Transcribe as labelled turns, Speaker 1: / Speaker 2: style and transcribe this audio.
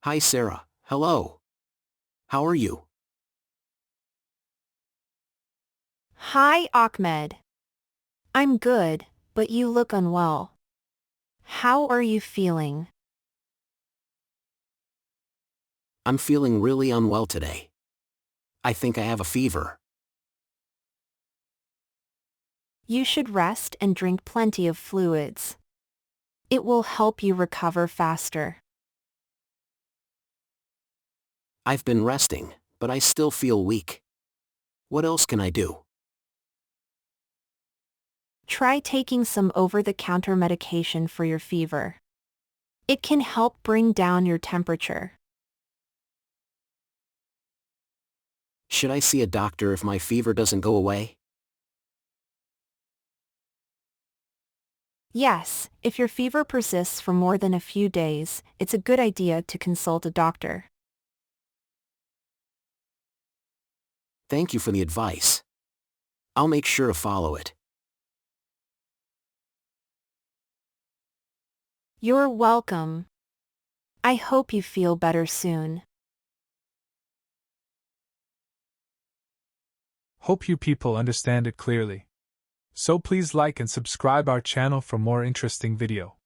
Speaker 1: Hi Sarah, hello. How are you?
Speaker 2: Hi, Ahmed. I'm good, but you look unwell. How are you feeling?
Speaker 1: I'm feeling really unwell today. I think I have a fever.
Speaker 2: You should rest and drink plenty of fluids. It will help you recover faster.
Speaker 1: I've been resting, but I still feel weak. What else can I do?
Speaker 2: Try taking some over-the-counter medication for your fever. It can help bring down your temperature.
Speaker 1: Should I see a doctor if my fever doesn't go away?
Speaker 2: Yes, if your fever persists for more than a few days, it's a good idea to consult a doctor.
Speaker 1: Thank you for the advice. I'll make sure to follow it.
Speaker 2: You're welcome. I hope you feel better soon.
Speaker 3: Hope you people understand it clearly. So please like and subscribe our channel for more interesting video.